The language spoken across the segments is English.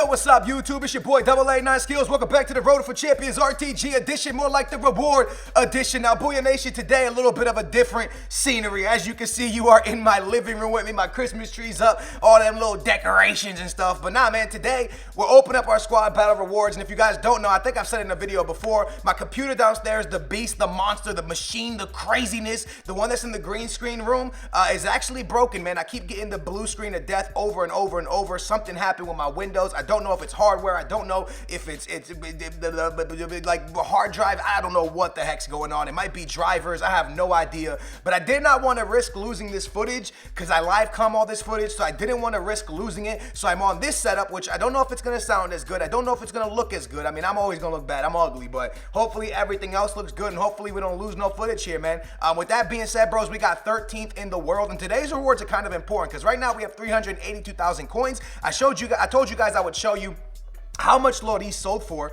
Yo, what's up, YouTube? It's your boy, Double A9 Skills. Welcome back to the Road for Champions RTG edition, more like the reward edition. Now, Booyah Nation, today a little bit of a different scenery. As you can see, you are in my living room with me, my Christmas trees up, all them little decorations and stuff. But nah, man, today we're opening up our squad battle rewards. And if you guys don't know, I think I've said it in a video before, my computer downstairs, the beast, the monster, the machine, the craziness, the one that's in the green screen room is actually broken, man. I keep getting the blue screen of death over and over and over. Something happened with my Windows. I don't know if it's hardware. I don't know if it's like a hard drive. I don't know what the heck's going on. It might be drivers. I have no idea. But I did not want to risk losing this footage because I live com all this footage, so I didn't want to risk losing it. So I'm on this setup, which I don't know if it's going to sound as good. I don't know if it's going to look as good. I mean, I'm always going to look bad. I'm ugly, but hopefully everything else looks good, and hopefully we don't lose no footage here, man. With that being said, bros, we got 13th in the world, and today's rewards are kind of important because right now we have 382,000 coins. I told you guys I would show you how much Loris sold for.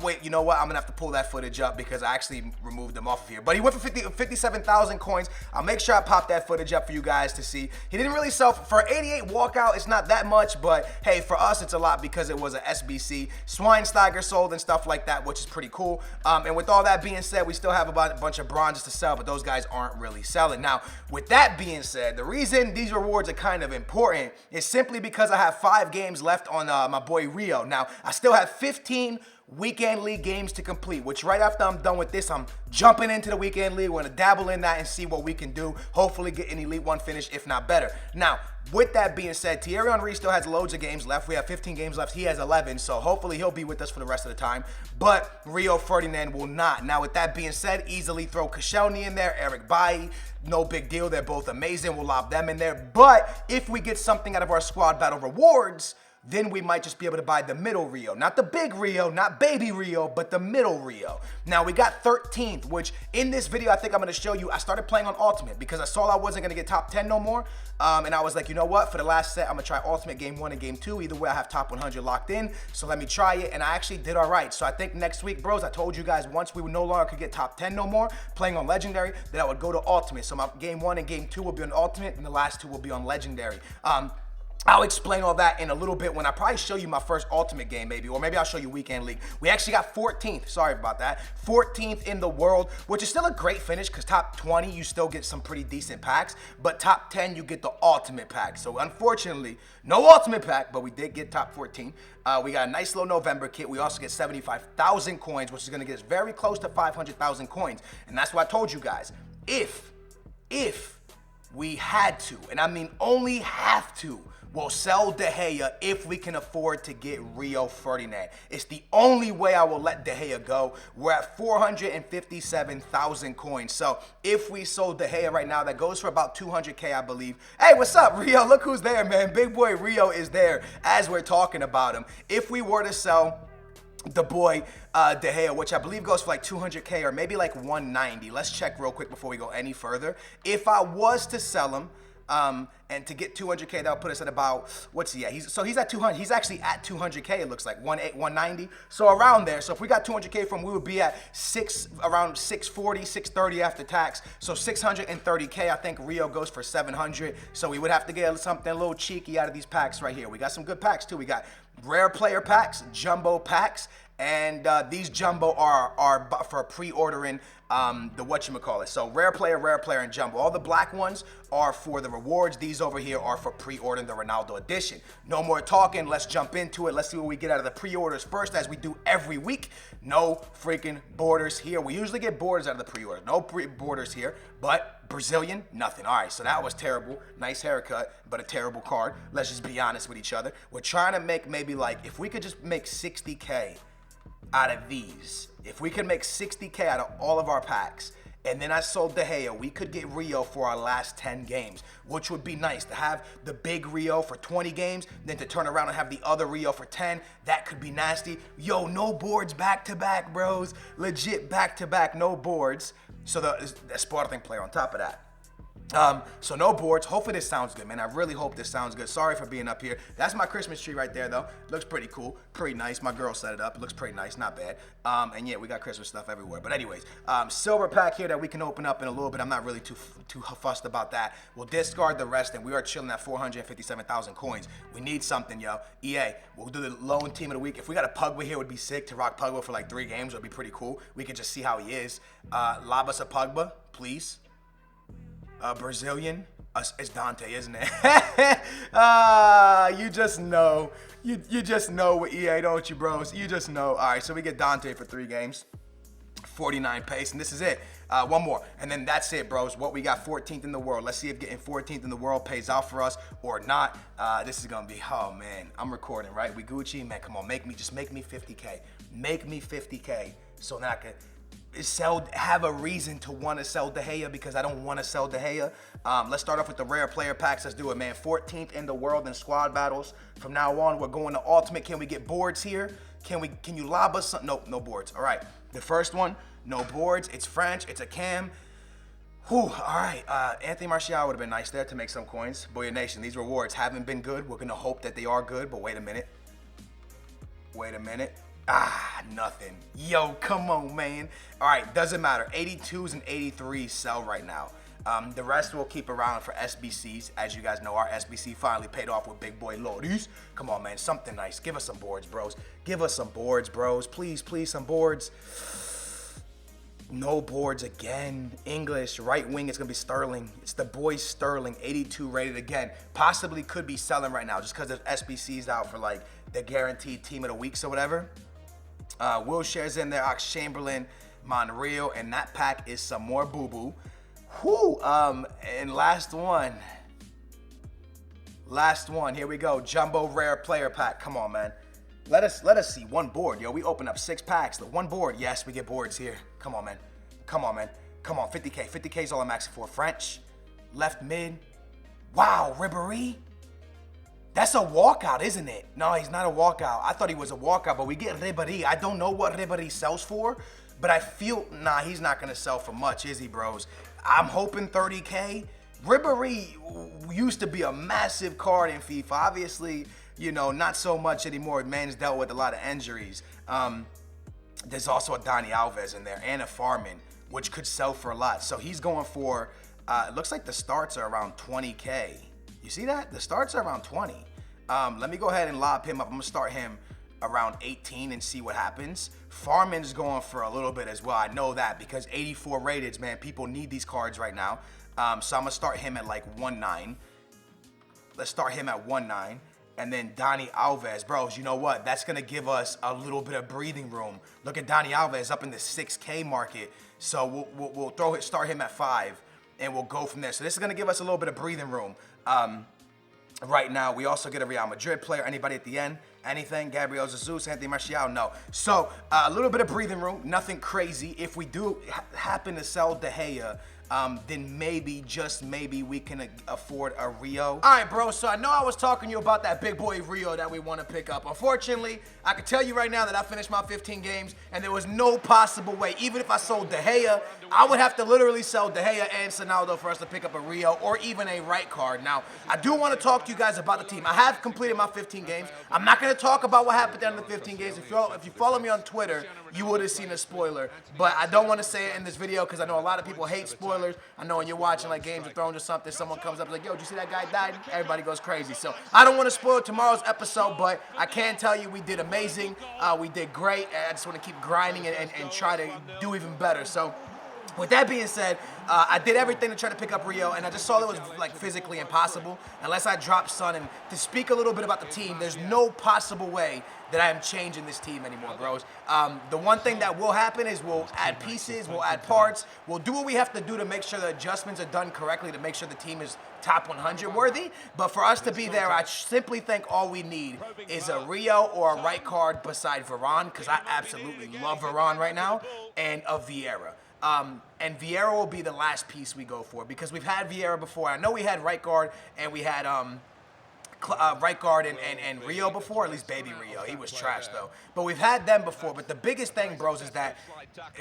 Wait, you know what? I'm gonna have to pull that footage up because I actually removed them off of here. But he went for 57,000 coins. I'll make sure I pop that footage up for you guys to see. He didn't really sell for 88 walkout. It's not that much, but hey, for us it's a lot because it was a SBC. Schweinsteiger sold and stuff like that, which is pretty cool. And with all that being said, we still have about a bunch of bronzes to sell, but those guys aren't really selling. Now, with that being said, the reason these rewards are kind of important is simply because I have 5 games left on my boy Rio. Now, I still have 15 weekend league games to complete, which right after I'm done with this, I'm jumping into the weekend league. We're gonna dabble in that and see what we can do. Hopefully get an Elite 1 finish, if not better. Now, with that being said, Thierry Henry still has loads of games left. We have 15 games left. He has 11, so hopefully he'll be with us for the rest of the time. But Rio Ferdinand will not. Now, with that being said, easily throw Koscielny in there, Eric Bailly. No big deal. They're both amazing. We'll lob them in there. But if we get something out of our squad battle rewards, then we might just be able to buy the middle Rio. Not the big Rio, not baby Rio, but the middle Rio. Now, we got 13th, which in this video, I think I'm gonna show you, I started playing on Ultimate because I saw I wasn't gonna get top 10 no more. And I was like, you know what? For the last set, I'm gonna try Ultimate Game 1 and Game 2. Either way, I have top 100 locked in, so let me try it. And I actually did all right. So I think next week, bros, I told you guys once we no longer could get top 10 no more, playing on Legendary, that I would go to Ultimate. So my Game 1 and Game 2 will be on Ultimate, and the last 2 will be on Legendary. I'll explain all that in a little bit when I probably show you my first Ultimate game, maybe, or maybe I'll show you Weekend League. We actually got 14th, sorry about that, 14th in the world, which is still a great finish because top 20, you still get some pretty decent packs, but top 10, you get the Ultimate pack. So unfortunately, no Ultimate pack, but we did get top 14. We got a nice little November kit. We also get 75,000 coins, which is gonna get us very close to 500,000 coins. And that's why I told you guys, if we had to, and I mean only have to, we'll sell De Gea if we can afford to get Rio Ferdinand. It's the only way I will let De Gea go. We're at 457,000 coins. So if we sold De Gea right now, that goes for about 200K, I believe. Hey, what's up, Rio? Look who's there, man. Big boy Rio is there as we're talking about him. If we were to sell the boy De Gea, which I believe goes for like 200K or maybe like 190. Let's check real quick before we go any further. If I was to sell him, and to get 200K, that'll put us at about, what's he at? He's at 200. He's actually at 200K. It looks like 190. So around there. So if we got 200K from, we would be at around 640, 630 after tax. So 630K. I think Rio goes for 700. So we would have to get something a little cheeky out of these packs right here. We got some good packs too. We got rare player packs, jumbo packs, and these jumbo are for pre-ordering the whatchamacallit. So rare player, and jumbo. All the black ones are for the rewards. These over here are for pre-ordering the Ronaldo edition. No more talking. Let's jump into it. Let's see what we get out of the pre-orders first, as we do every week. No freaking borders here. We usually get borders out of the pre-orders. No borders here, but Brazilian, nothing. All right, so that was terrible. Nice haircut, but a terrible card. Let's just be honest with each other. We're trying to make maybe like, if we could just make 60K out of these. If we could make 60K out of all of our packs, and then I sold De Gea, we could get Rio for our last 10 games, which would be nice to have the big Rio for 20 games, then to turn around and have the other Rio for 10. That could be nasty. Yo, no boards back to back, bros. Legit back to back, no boards. So the Sporting player on top of that. So no boards. Hopefully this sounds good, man. I really hope this sounds good. Sorry for being up here. That's my Christmas tree right there, though. Looks pretty cool, pretty nice. My girl set it up. It looks pretty nice, not bad. And yeah, we got Christmas stuff everywhere. But anyways, silver pack here that we can open up in a little bit. I'm not really too fussed about that. We'll discard the rest, and we are chilling at 457,000 coins. We need something, yo. EA, we'll do the lone team of the week. If we got a Pugba here, it would be sick to rock Pugba for like 3 games. It would be pretty cool. We could just see how he is. Lob us a Pugba, please. Brazilian. It's Dante, isn't it? You just know. You just know with EA, don't you, bros? You just know. All right, so we get Dante for 3 games. 49 pace, and this is it. One more, and then that's it, bros. What we got 14th in the world. Let's see if getting 14th in the world pays out for us or not. This is gonna be, oh man, I'm recording, right? We Gucci, man, come on, just make me 50K. Make me 50K so that I can have a reason to want to sell De Gea, because I don't want to sell De Gea. Let's start off with the rare player packs. Let's do it, man. 14th in the world in squad battles. From now on, we're going to ultimate. Can we get boards here? Can you lob us some? Nope, no boards. All right, the first one, no boards. It's French. It's a cam. Whew, all right. Anthony Martial would have been nice there to make some coins. Boya Nation, these rewards haven't been good. We're gonna hope that they are good, but wait a minute. Wait a minute. Nothing. Yo, come on, man. All right, doesn't matter. 82s and 83s sell right now. The rest we'll keep around for SBCs. As you guys know, our SBC finally paid off with big boy Loris. Come on, man, something nice. Give us some boards, bros. Give us some boards, bros. Please, please, some boards. No boards again. English, right wing, it's going to be Sterling. It's the boy Sterling, 82 rated again. Possibly could be selling right now just because there's SBCs out for like the guaranteed team of the weeks or whatever. Wilshere's in there, Ox-Chamberlain, Monreal, and that pack is some more boo-boo. Whew, and last one, here we go, jumbo rare player pack. Come on, man. Let us see one board, yo. We open up 6 packs, the one board. Yes, we get boards here. Come on, man. Come on, man. Come on, 50K. 50K is all I'm asking for. French, left mid. Wow, Ribéry. That's a walkout, isn't it? No, he's not a walkout. I thought he was a walkout, but we get Ribéry. I don't know what Ribéry sells for, but I feel, nah, he's not going to sell for much, is he, bros? I'm hoping 30K. Ribéry used to be a massive card in FIFA. Obviously, you know, not so much anymore. Man's dealt with a lot of injuries. There's also a Dani Alves in there and a Farman, which could sell for a lot. So he's going for, it looks like the starts are around 20K. You see that? The starts are around 20. Let me go ahead and lob him up. I'm going to start him around 18 and see what happens. Farman's going for a little bit as well. I know that because 84 rated, man, people need these cards right now. So I'm going to start him at like 1.9. Let's start him at 1.9. And then Dani Alves, bros, you know what? That's going to give us a little bit of breathing room. Look at Dani Alves up in the 6K market. So we'll start him at 5, and we'll go from there. So this is going to give us a little bit of breathing room. Right now, we also get a Real Madrid player. Anybody at the end? Anything? Gabriel Jesus, Anthony Martial? No. So a little bit of breathing room. Nothing crazy. If we do happen to sell De Gea, then maybe, just maybe, we can afford a Rio. All right, bro, so I know I was talking to you about that big boy Rio that we want to pick up. Unfortunately, I can tell you right now that I finished my 15 games, and there was no possible way, even if I sold De Gea, I would have to literally sell De Gea and Sonaldo for us to pick up a Rio or even a right card. Now, I do want to talk to you guys about the team. I have completed my 15 games. I'm not going to talk about what happened down in the 15 games. If you follow me on Twitter, you would have seen a spoiler, but I don't want to say it in this video because I know a lot of people hate spoilers. I know when you're watching like Games of Thrones or something, someone comes up like, yo, did you see that guy died? Everybody goes crazy. So I don't want to spoil tomorrow's episode, but I can tell you we did amazing. We did great. I just want to keep grinding and try to do even better. So with that being said, I did everything to try to pick up Rio, and I just saw that it was like physically impossible unless I drop Son. And to speak a little bit about the team, there's no possible way that I am changing this team anymore, bros. The one thing that will happen is we'll add pieces, we'll add parts, we'll do what we have to do to make sure the adjustments are done correctly to make sure the team is top 100 worthy. But for us to be there, I simply think all we need is a Rio or a right card beside Varane, because I absolutely love Varane right now, and a Vieira. And Vieira will be the last piece we go for because we've had Vieira before. I know we had right guard and we had right guard and Rio before, at least baby Rio. He was trash though. But we've had them before. But the biggest thing, bros, is that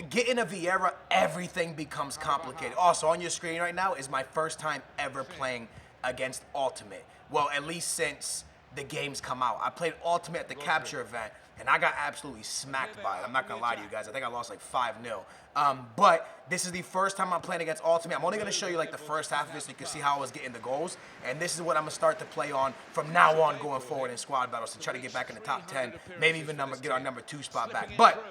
getting a Vieira, everything becomes complicated. Also, on your screen right now is my first time ever playing against Ultimate. Well, at least since the games come out. I played Ultimate at the Capture event, and I got absolutely smacked by it. I'm not going to lie to you guys. I think I lost like 5-0. But this is the first time I'm playing against Ultimate. I'm only going to show you like the first half of it so you can see how I was getting the goals. And this is what I'm going to start to play on from now on going forward in squad battles to try to get back in the top 10. Maybe even get our number 2 spot back. But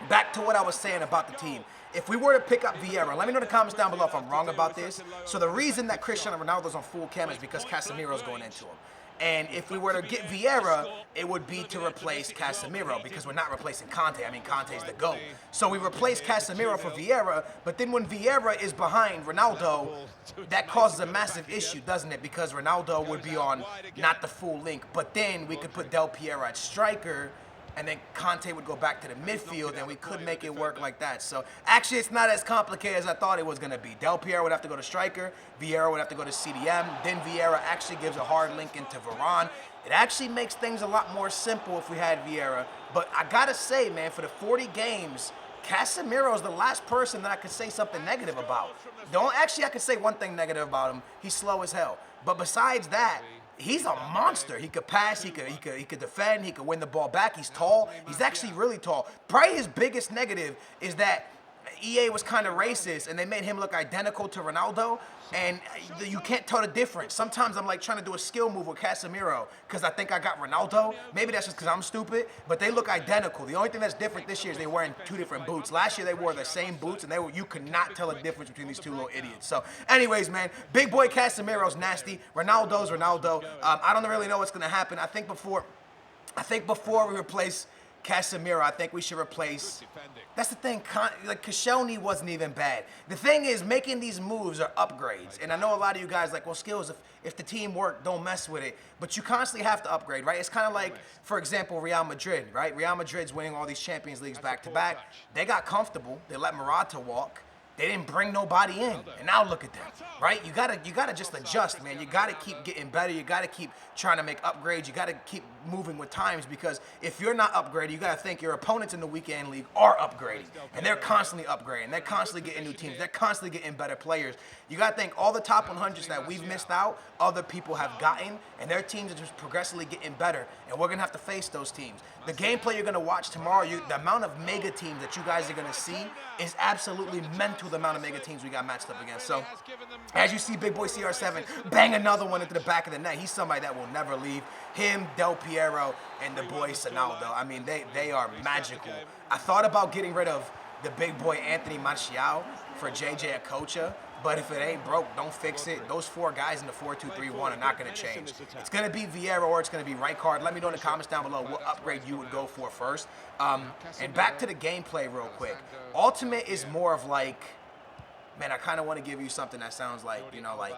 back to what I was saying about the team. If we were to pick up Vieira, let me know in the comments down below if I'm wrong about this. So the reason that Cristiano Ronaldo's on full chem is because Casemiro's going into him. And if we were to get Vieira, it would be to replace Casemiro because we're not replacing Conte. I mean, Conte's the GOAT. So we replace Casemiro for Vieira, but then when Vieira is behind Ronaldo, that causes a massive issue, doesn't it? Because Ronaldo would be on not the full link, but then we could put Del Piero at striker, and then Conte would go back to the midfield, and we could make it work like that. So actually, it's not as complicated as I thought it was going to be. Del Piero would have to go to striker, Vieira would have to go to CDM, then Vieira actually gives a hard link into Varane. It actually makes things a lot more simple if we had Vieira. But I got to say, man, for the 40 games, Casemiro is the last person that I could say something negative about. Actually, I could say one thing negative about him. He's slow as hell. But besides that, he's a monster. He could pass, he could defend, he could win the ball back. He's tall. He's actually really tall. Probably his biggest negative is that EA was kind of racist and they made him look identical to Ronaldo, and you can't tell the difference. Sometimes I'm like trying to do a skill move with Casemiro because I think I got Ronaldo. Maybe that's just because I'm stupid, but they look identical. The only thing that's different this year is they're wearing 2 different boots. Last year they wore the same boots, and you could not tell the difference between these 2 little idiots. So anyways, man, big boy Casemiro's nasty. Ronaldo's Ronaldo. I don't really know what's going to happen. I think before we replace Casemiro, I think we should replace. That's the thing. Like Koscielny wasn't even bad. The thing is, making these moves are upgrades, and I know a lot of you guys like, well, skills. If the team work, don't mess with it. But you constantly have to upgrade, right? It's kind of like, for example, Real Madrid, right? Real Madrid's winning all these Champions Leagues back to back. They got comfortable. They let Morata walk. They didn't bring nobody in, and now look at them, right? You gotta just adjust, man. You gotta keep getting better. You gotta keep trying to make upgrades. You gotta keep moving with times, because if you're not upgrading, you gotta think your opponents in the weekend league are upgrading, and they're constantly upgrading. They're constantly getting new teams. They're constantly getting better players. You gotta think all the top 100s that we've missed out, other people have gotten, and their teams are just progressively getting better, and we're gonna have to face those teams. The gameplay you're gonna watch tomorrow, the amount of mega teams that you guys are gonna see is absolutely mental. The amount of mega teams we got matched up against. So, as you see, big boy CR7 bang another one into the back of the net. He's somebody that will never leave. Him, Del Piero, and the boy Sonaldo. I mean, they are magical. I thought about getting rid of the big boy Anthony Martial for JJ Okocha, but if it ain't broke, don't fix it. Those 4 guys in the 4-2-3-1 are not going to change. It's going to be Vieira or it's going to be right card. Let me know in the comments down below what upgrade you would go for first. And back to the gameplay real quick. Ultimate is more of like, man, I kind of want to give you something that sounds like, you know, like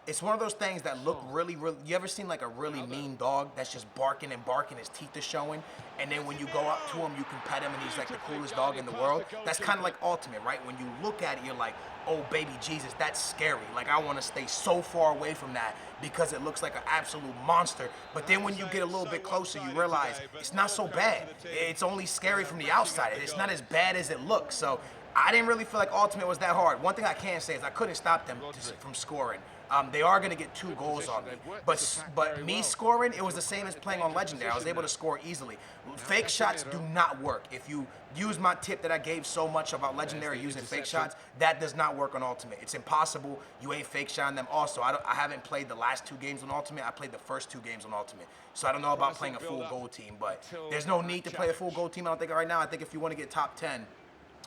it's one of those things that look really, you ever seen like a really mean dog that's just barking and barking, his teeth are showing, and then when you go up to him, you can pet him and he's like the coolest dog in the world? That's kind of like Ultimate, right? When you look at it, you're like, oh, baby Jesus, that's scary. Like, I want to stay so far away from that because it looks like an absolute monster. But then when you get a little bit closer, you realize it's not so bad. It's only scary from the outside. It's not as bad as it looks. So I didn't really feel like Ultimate was that hard. One thing I can say is I couldn't stop them from scoring. They are going to get 2 goals on me. But me scoring, it was the same as playing on Legendary. I was able to score easily. Fake shots do not work. If you use my tip that I gave so much about Legendary using fake shots, that does not work on Ultimate. It's impossible. You ain't fake shotting them. Also, I haven't played the last 2 games on Ultimate. I played the first 2 games on Ultimate. So I don't know about playing a full gold team, but there's no need to play a full gold team, I don't think, right now. I think if you want to get top 10,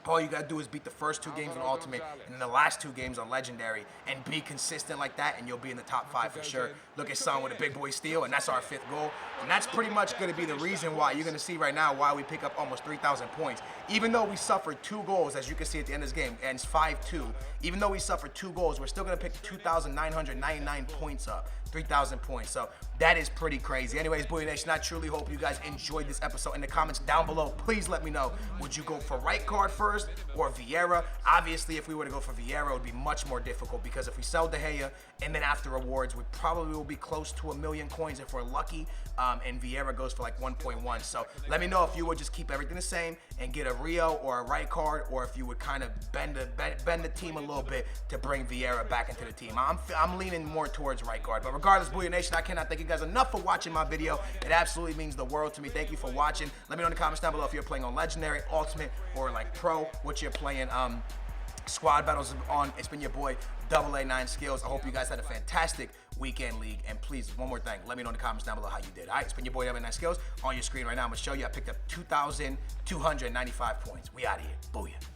all you got to do is beat the first 2 games on Ultimate and then the last 2 games on Legendary and be consistent like that, and you'll be in the top 5 for sure. Look at Son with a big boy steal, and that's our 5th goal. And that's pretty much going to be the reason why you're going to see right now why we pick up almost 3,000 points. Even though we suffered 2 goals, as you can see at the end of this game, and it's 5-2. Even though we suffered 2 goals, we're still going to pick 2,999 points up. 3,000 points. So that is pretty crazy. Anyways, Booyah Nation, I truly hope you guys enjoyed this episode. In the comments down below, please let me know, would you go for right card first first or Vieira. Obviously, if we were to go for Vieira, it would be much more difficult because if we sell De Gea and then after rewards, we probably will be close to 1 million coins if we're lucky, and Vieira goes for like 1.1. So let me know if you would just keep everything the same and get a Rio or a right card, or if you would kind of bend the team a little bit to bring Vieira back into the team. I'm leaning more towards right card. But regardless, Booyah Nation, I cannot thank you guys enough for watching my video. It absolutely means the world to me. Thank you for watching. Let me know in the comments down below if you're playing on Legendary, Ultimate, or like Pro, what you're playing. Squad battles on. It's been your boy, AA9 Skills. I hope you guys had a fantastic weekend league. And please, one more thing, let me know in the comments down below how you did. All right, it's been your boy, AA9 Skills. On your screen right now, I'm going to show you I picked up 2,295 points. We out of here. Booyah.